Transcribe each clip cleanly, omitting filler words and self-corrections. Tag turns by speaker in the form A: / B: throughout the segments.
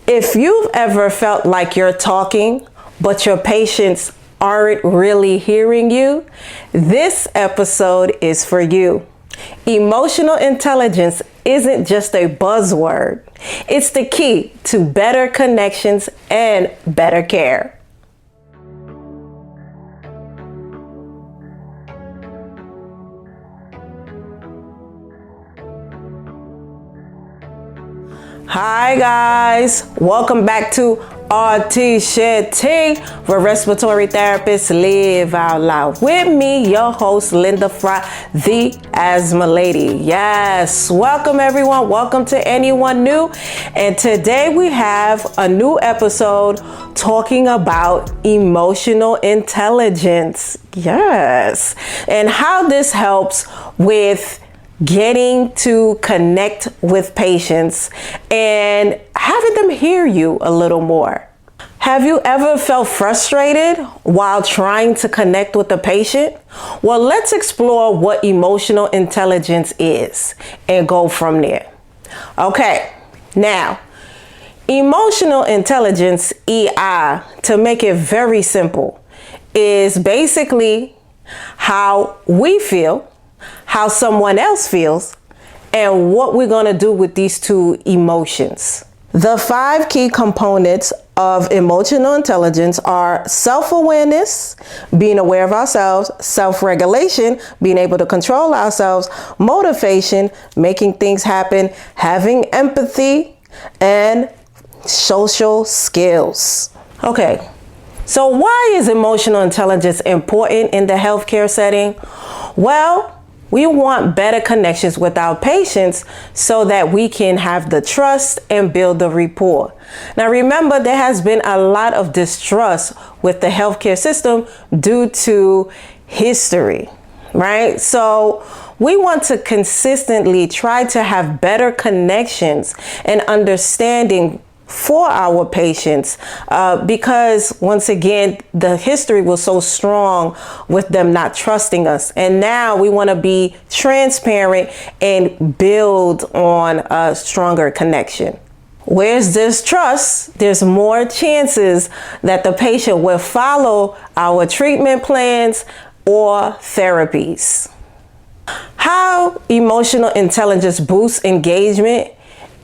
A: If you've ever felt like you're talking, but your patients aren't really hearing you, this episode is for you. Emotional intelligence isn't just a buzzword. It's the key to better connections and better care. Hi guys, welcome back to Rts Share Tea, where respiratory therapists live out loud. With me, your host, Linda Fry, the Asthma Lady. Yes, welcome everyone. Welcome to anyone new. And today we have a new episode talking about emotional intelligence. Yes, and how this helps with getting to connect with patients and having them hear you a little more. Have you ever felt frustrated while trying to connect with a patient? Well, let's explore what emotional intelligence is and go from there. Okay, now, emotional intelligence, EI, to make it very simple, is basically how we feel, how someone else feels, and what we're going to do with these two emotions. The 5 key components of emotional intelligence are self-awareness, being aware of ourselves, self-regulation, being able to control ourselves, motivation, making things happen, having empathy, and social skills. Okay, so why is emotional intelligence important in the healthcare setting? Well, we want better connections with our patients so that we can have the trust and build the rapport. Now, remember, there has been a lot of distrust with the healthcare system due to history, right? So we want to consistently try to have better connections and understanding for our patients because once again, the history was so strong with them not trusting us. And now we want to be transparent and build on a stronger connection. Where's this trust? There's more chances that the patient will follow our treatment plans or therapies. How emotional intelligence boosts engagement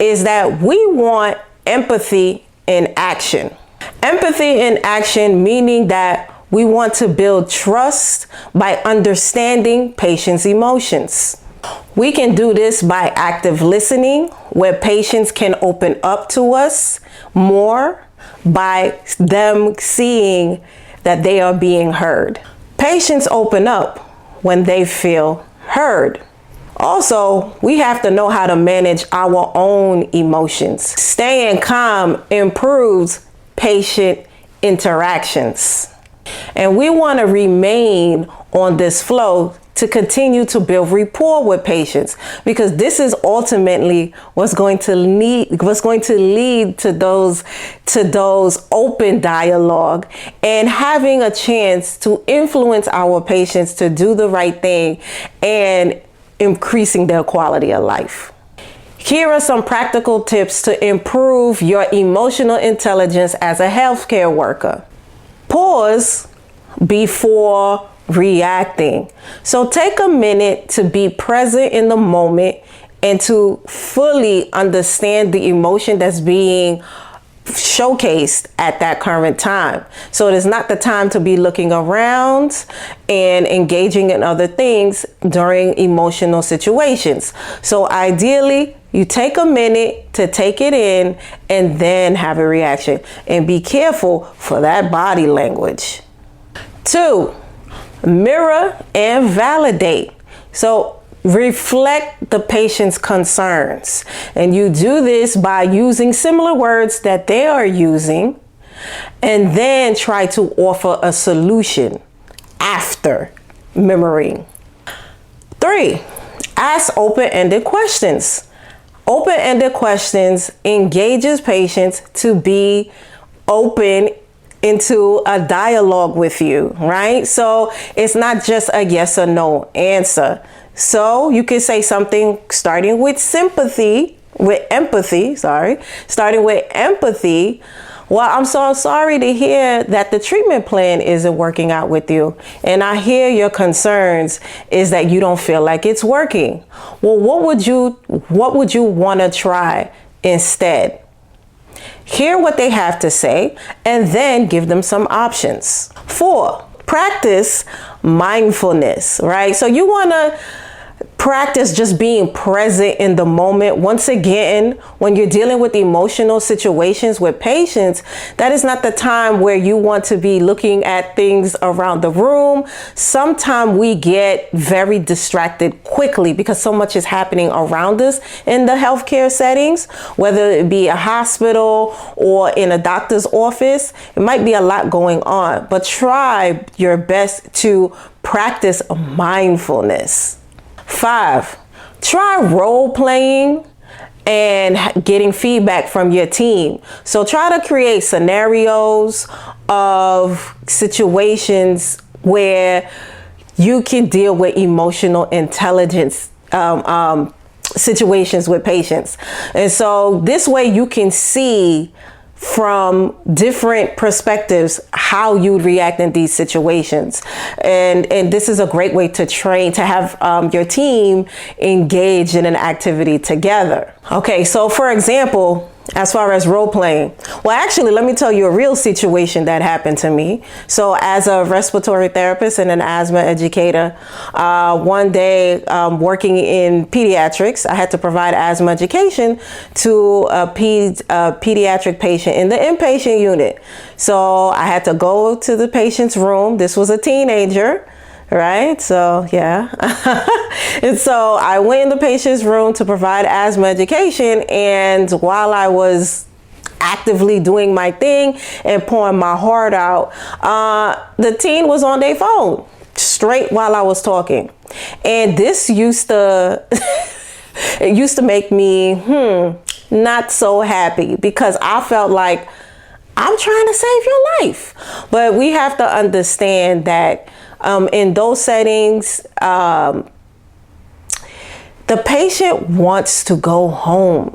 A: is that we want empathy in action. Empathy in action, meaning that we want to build trust by understanding patients' emotions. We can do this by active listening, where patients can open up to us more by them seeing that they are being heard. Patients open up when they feel heard. Also, we have to know how to manage our own emotions. Staying calm improves patient interactions. And we want to remain on this flow to continue to build rapport with patients, because this is ultimately what's going to lead to those open dialogue and having a chance to influence our patients to do the right thing and increasing their quality of life. Here are some practical tips to improve your emotional intelligence as a healthcare worker. Pause before reacting. So take a minute to be present in the moment and to fully understand the emotion that's being showcased at that current time. So it is not the time to be looking around and engaging in other things during emotional situations. So ideally, you take a minute to take it in and then have a reaction, and be careful for that body language. 2, mirror and validate. So reflect the patient's concerns. And you do this by using similar words that they are using, and then try to offer a solution after mirroring. 3, ask open-ended questions. Open-ended questions engages patients to be open into a dialogue with you, right? So it's not just a yes or no answer. So you can say something starting with sympathy with empathy, well, I'm so sorry to hear that the treatment plan isn't working out with you. And I hear your concerns is that you don't feel like it's working. Well, what would you want to try instead? Hear what they have to say and then give them some options. 4, practice mindfulness, right? So you want to practice just being present in the moment. Once again, when you're dealing with emotional situations with patients, that is not the time where you want to be looking at things around the room. Sometimes we get very distracted quickly because so much is happening around us in the healthcare settings, whether it be a hospital or in a doctor's office. It might be a lot going on, but try your best to practice mindfulness. 5, try role playing and getting feedback from your team. So try to create scenarios of situations where you can deal with emotional intelligence situations with patients. And so this way you can see from different perspectives how you would react in these situations. And this is a great way to train, to have your team engaged in an activity together. Okay, so for example, as far as role playing, well, actually, let me tell you a real situation that happened to me. So as a respiratory therapist and an asthma educator, one day working in pediatrics, I had to provide asthma education to a pediatric patient in the inpatient unit. So I had to go to the patient's room. This was a teenager. Right? So, yeah. And so I went in the patient's room to provide asthma education. And while I was actively doing my thing and pouring my heart out, the teen was on their phone straight while I was talking. And this used to, it used to make me, not so happy because I felt like I'm trying to save your life. But we have to understand that in those settings, the patient wants to go home.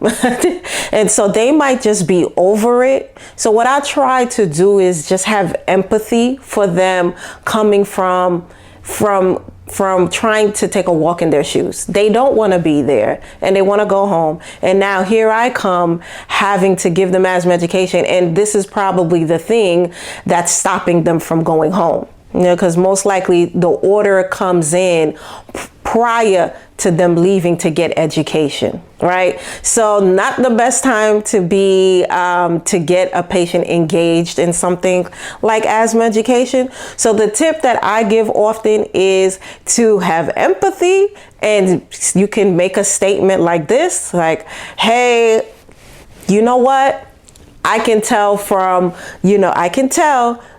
A: And so they might just be over it. So what I try to do is just have empathy for them coming from trying to take a walk in their shoes. They don't want to be there and they want to go home. And now here I come having to give them asthma education. And this is probably the thing that's stopping them from going home. You know, because most likely the order comes in prior to them leaving to get education, right? So not the best time to be to get a patient engaged in something like asthma education. So the tip that I give often is to have empathy, and you can make a statement like this, like, hey, you know what? I can tell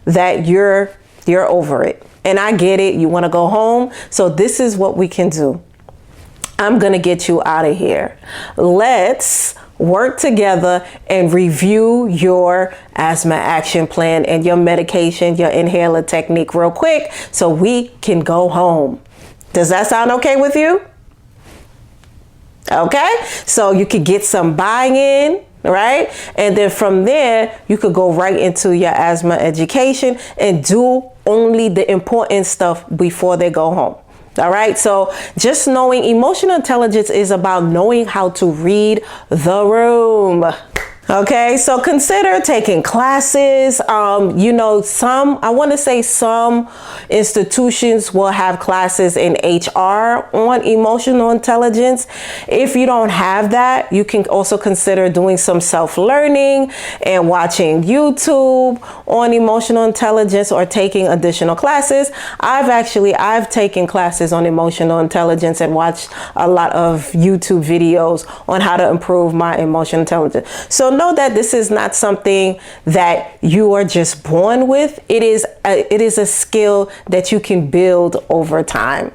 A: that you're over it. And I get it. You want to go home. So this is what we can do. I'm going to get you out of here. Let's work together and review your asthma action plan and your medication, your inhaler technique real quick so we can go home. Does that sound okay with you? Okay. So you could get some buy-in. Right? And then from there, you could go right into your asthma education and do only the important stuff before they go home. All right. So just knowing emotional intelligence is about knowing how to read the room. Okay, so consider taking classes. Some institutions will have classes in HR on emotional intelligence. If you don't have that, you can also consider doing some self-learning and watching YouTube on emotional intelligence or taking additional classes. I've taken classes on emotional intelligence and watched a lot of YouTube videos on how to improve my emotional intelligence. So know that this is not something that you are just born with. It is a skill that you can build over time.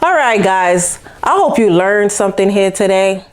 A: All right, guys, I hope you learned something here today.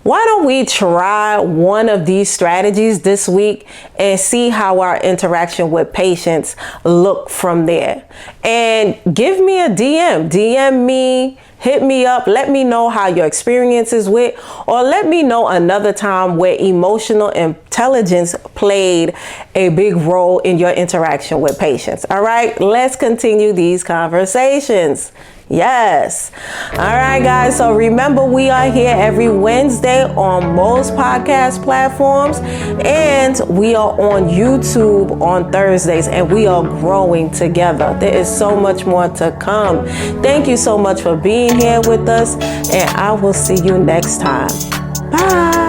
A: Why don't we try one of these strategies this week and see how our interaction with patients look from there? And give me a DM me, hit me up, let me know how your experience is with, or let me know another time where emotional intelligence played a big role in your interaction with patients. All right, let's continue these conversations. Yes. All right, guys. So remember, we are here every Wednesday on most podcast platforms, and we are on YouTube on Thursdays, and we are growing together. There is so much more to come. Thank you so much for being here with us, and I will see you next time. Bye.